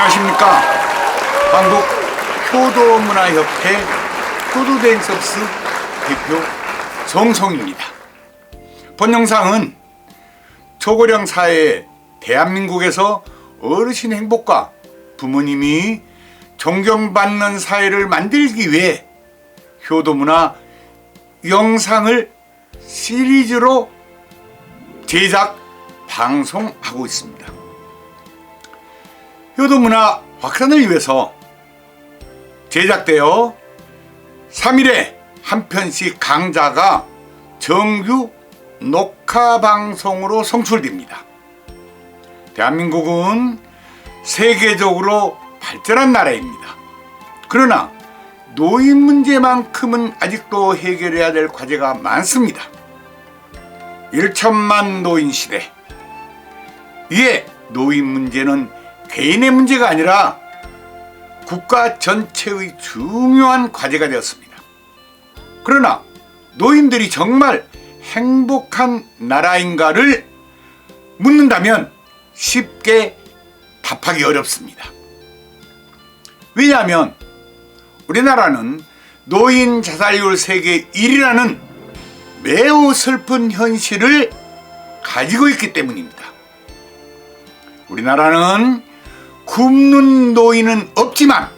안녕하십니까. 한국 효도문화협회 효도대행 서비스 대표 정성입니다. 본 영상은 초고령 사회 대한민국에서 어르신 행복과 부모님이 존경받는 사회를 만들기 위해 효도문화 영상을 시리즈로 제작 방송하고 있습니다. 효도문화 확산을 위해서 제작되어 3일에 한 편씩 강좌가 정규 녹화 방송으로 송출됩니다. 대한민국은 세계적으로 발전한 나라입니다. 그러나 노인 문제만큼은 아직도 해결해야 될 과제가 많습니다. 1천만 노인 시대. 이에 노인 문제는 개인의 문제가 아니라 국가 전체의 중요한 과제가 되었습니다. 그러나 노인들이 정말 행복한 나라인가를 묻는다면 쉽게 답하기 어렵습니다. 왜냐하면 우리나라는 노인 자살률 세계 1위라는 매우 슬픈 현실을 가지고 있기 때문입니다. 우리나라는 굶는 노인은 없지만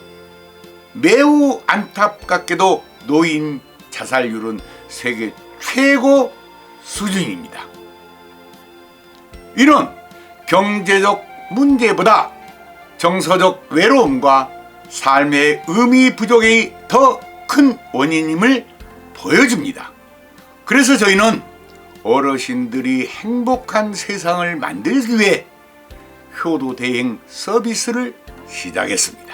매우 안타깝게도 노인 자살률은 세계 최고 수준입니다. 이런 경제적 문제보다 정서적 외로움과 삶의 의미 부족이 더 큰 원인임을 보여줍니다. 그래서 저희는 어르신들이 행복한 세상을 만들기 위해 효도 대행 서비스를 시작했습니다.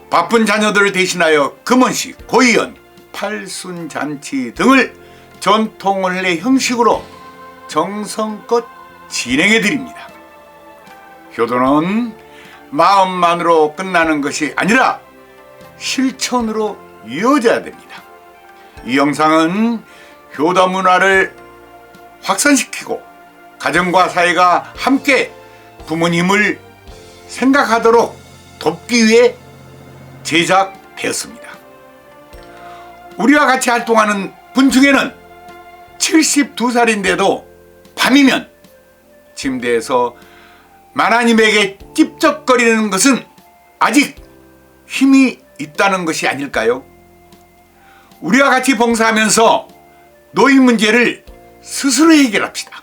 바쁜 자녀들을 대신하여 금혼식, 고이연, 팔순잔치 등을 전통원래 형식으로 정성껏 진행해 드립니다. 효도는 마음만으로 끝나는 것이 아니라 실천으로 이어져야 됩니다. 이 영상은 효도 문화를 확산시키고 가정과 사회가 함께 부모님을 생각하도록 돕기 위해 제작되었습니다. 우리와 같이 활동하는 분 중에는 72살인데도 밤이면 침대에서 만화님에게 찝쩍거리는 것은 아직 힘이 있다는 것이 아닐까요? 우리와 같이 봉사하면서 노인 문제를 스스로 해결합시다.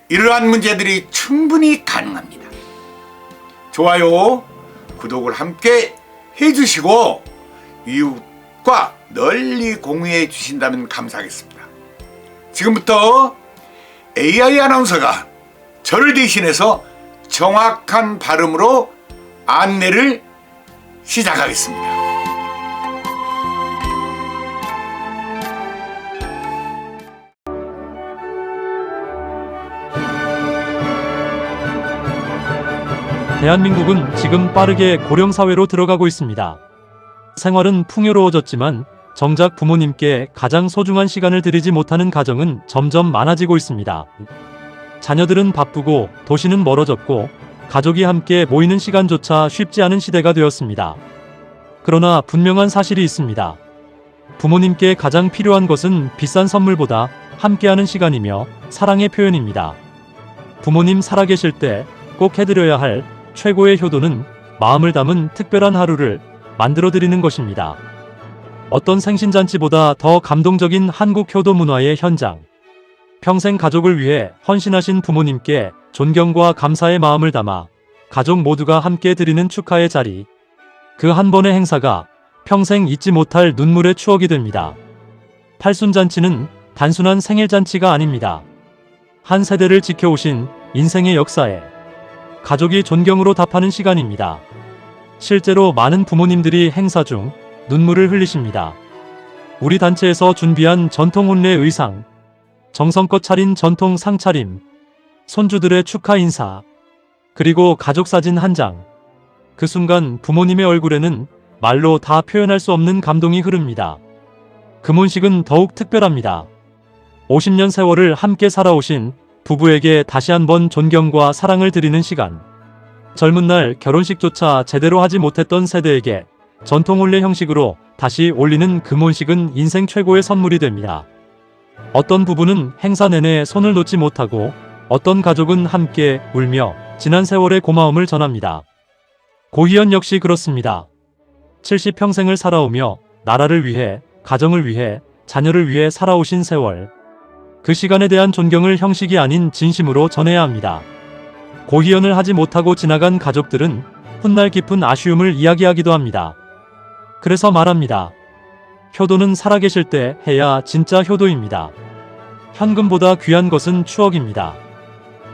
이러한 문제들이 충분히 가능합니다. 좋아요, 구독을 함께 해주시고 이웃과 널리 공유해 주신다면 감사하겠습니다. 지금부터 AI 아나운서가 저를 대신해서 정확한 발음으로 안내를 시작하겠습니다. 대한민국은 지금 빠르게 고령사회로 들어가고 있습니다. 생활은 풍요로워졌지만 정작 부모님께 가장 소중한 시간을 드리지 못하는 가정은 점점 많아지고 있습니다. 자녀들은 바쁘고 도시는 멀어졌고 가족이 함께 모이는 시간조차 쉽지 않은 시대가 되었습니다. 그러나 분명한 사실이 있습니다. 부모님께 가장 필요한 것은 비싼 선물보다 함께하는 시간이며 사랑의 표현입니다. 부모님 살아계실 때 꼭 해드려야 할 최고의 효도는 마음을 담은 특별한 하루를 만들어드리는 것입니다. 어떤 생신잔치보다 더 감동적인 한국 효도 문화의 현장. 평생 가족을 위해 헌신하신 부모님께 존경과 감사의 마음을 담아 가족 모두가 함께 드리는 축하의 자리. 그 한 번의 행사가 평생 잊지 못할 눈물의 추억이 됩니다. 팔순잔치는 단순한 생일잔치가 아닙니다. 한 세대를 지켜오신 인생의 역사에 가족이 존경으로 답하는 시간입니다. 실제로 많은 부모님들이 행사 중 눈물을 흘리십니다. 우리 단체에서 준비한 전통 혼례 의상, 정성껏 차린 전통 상차림, 손주들의 축하 인사, 그리고 가족 사진 한 장. 그 순간 부모님의 얼굴에는 말로 다 표현할 수 없는 감동이 흐릅니다. 금혼식은 더욱 특별합니다. 50년 세월을 함께 살아오신 부부에게 다시 한번 존경과 사랑을 드리는 시간. 젊은 날 결혼식조차 제대로 하지 못했던 세대에게 전통 혼례 형식으로 다시 올리는 금혼식은 인생 최고의 선물이 됩니다. 어떤 부부는 행사 내내 손을 놓지 못하고 어떤 가족은 함께 울며 지난 세월의 고마움을 전합니다. 고희연 역시 그렇습니다. 70평생을 살아오며 나라를 위해, 가정을 위해, 자녀를 위해 살아오신 세월. 그 시간에 대한 존경을 형식이 아닌 진심으로 전해야 합니다. 고희연을 하지 못하고 지나간 가족들은 훗날 깊은 아쉬움을 이야기하기도 합니다. 그래서 말합니다. 효도는 살아계실 때 해야 진짜 효도입니다. 현금보다 귀한 것은 추억입니다.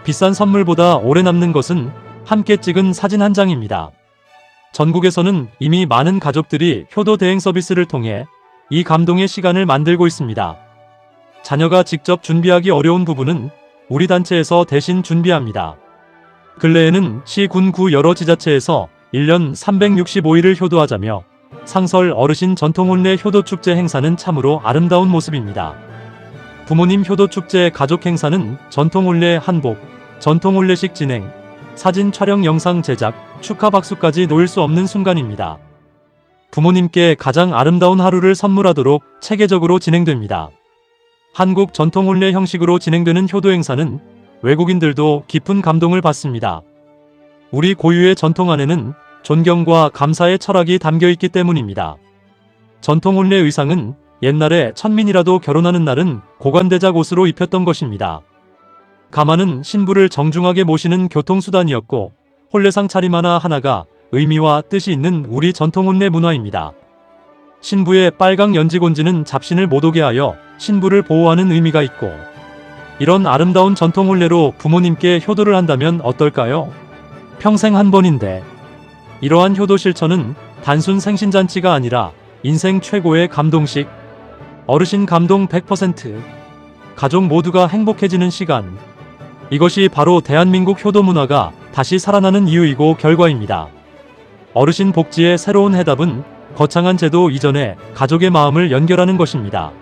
비싼 선물보다 오래 남는 것은 함께 찍은 사진 한 장입니다. 전국에서는 이미 많은 가족들이 효도 대행 서비스를 통해 이 감동의 시간을 만들고 있습니다. 자녀가 직접 준비하기 어려운 부분은 우리 단체에서 대신 준비합니다. 근래에는 시, 군, 구 여러 지자체에서 1년 365일을 효도하자며 상설 어르신 전통혼례 효도축제 행사는 참으로 아름다운 모습입니다. 부모님 효도축제 가족 행사는 전통혼례 한복, 전통혼례식 진행, 사진 촬영 영상 제작, 축하 박수까지 놓일 수 없는 순간입니다. 부모님께 가장 아름다운 하루를 선물하도록 체계적으로 진행됩니다. 한국 전통혼례 형식으로 진행되는 효도 행사는 외국인들도 깊은 감동을 받습니다. 우리 고유의 전통 안에는 존경과 감사의 철학이 담겨 있기 때문입니다. 전통혼례 의상은 옛날에 천민이라도 결혼하는 날은 고관대작 옷으로 입혔던 것입니다. 가마는 신부를 정중하게 모시는 교통수단이었고 혼례상 차림 하나하나가 의미와 뜻이 있는 우리 전통혼례 문화입니다. 신부의 빨강 연지곤지는 잡신을 못 오게 하여 신부를 보호하는 의미가 있고, 이런 아름다운 전통혼례로 부모님께 효도를 한다면 어떨까요? 평생 한 번인데. 이러한 효도 실천은 단순 생신잔치가 아니라 인생 최고의 감동식, 어르신 감동 100%, 가족 모두가 행복해지는 시간. 이것이 바로 대한민국 효도 문화가 다시 살아나는 이유이고 결과입니다. 어르신 복지의 새로운 해답은 거창한 제도 이전에 가족의 마음을 연결하는 것입니다.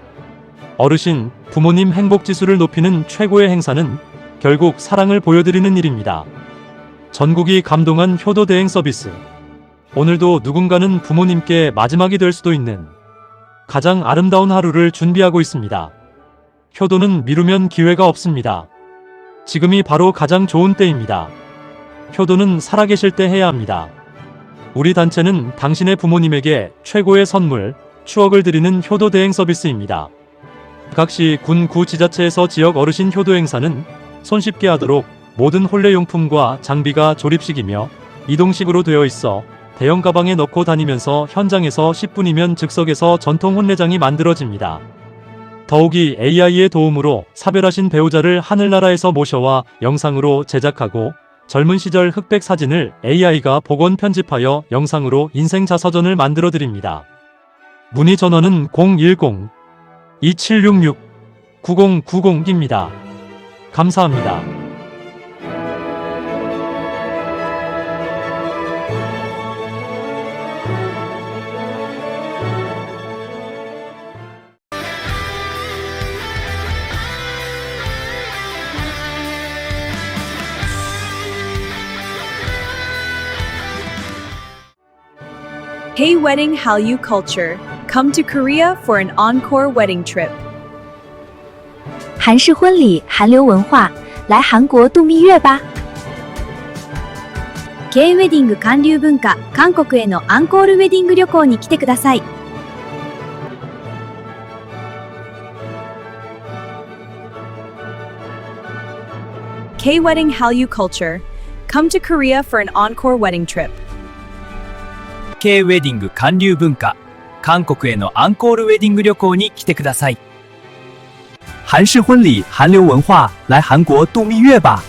어르신, 부모님 행복 지수를 높이는 최고의 행사는 결국 사랑을 보여드리는 일입니다. 전국이 감동한 효도 대행 서비스. 오늘도 누군가는 부모님께 마지막이 될 수도 있는 가장 아름다운 하루를 준비하고 있습니다. 효도는 미루면 기회가 없습니다. 지금이 바로 가장 좋은 때입니다. 효도는 살아계실 때 해야 합니다. 우리 단체는 당신의 부모님에게 최고의 선물, 추억을 드리는 효도 대행 서비스입니다. 각 시, 군, 구 지자체에서 지역 어르신 효도 행사는 손쉽게 하도록 모든 혼례용품과 장비가 조립식이며 이동식으로 되어 있어 대형 가방에 넣고 다니면서 현장에서 10분이면 즉석에서 전통 혼례장이 만들어집니다. 더욱이 AI의 도움으로 사별하신 배우자를 하늘나라에서 모셔와 영상으로 제작하고 젊은 시절 흑백 사진을 AI가 복원 편집하여 영상으로 인생자서전을 만들어 드립니다. 문의 전화는 010-2766-9090입니다. 감사합니다. Hey Wedding Hallyu Culture, come to Korea for an encore wedding trip. 韩式婚礼，韩流文化，来韩国度蜜月吧！ K ウェディング韓流文化、韓国へのアンコールウェディング旅行に来てください。K Wedding Hallyu Culture, come to Korea for an encore wedding trip. K ウェディング韓流文化、韓国へのアンコールウェディング旅行に来てください。韩式婚礼，韩流文化，来韩国度蜜月吧！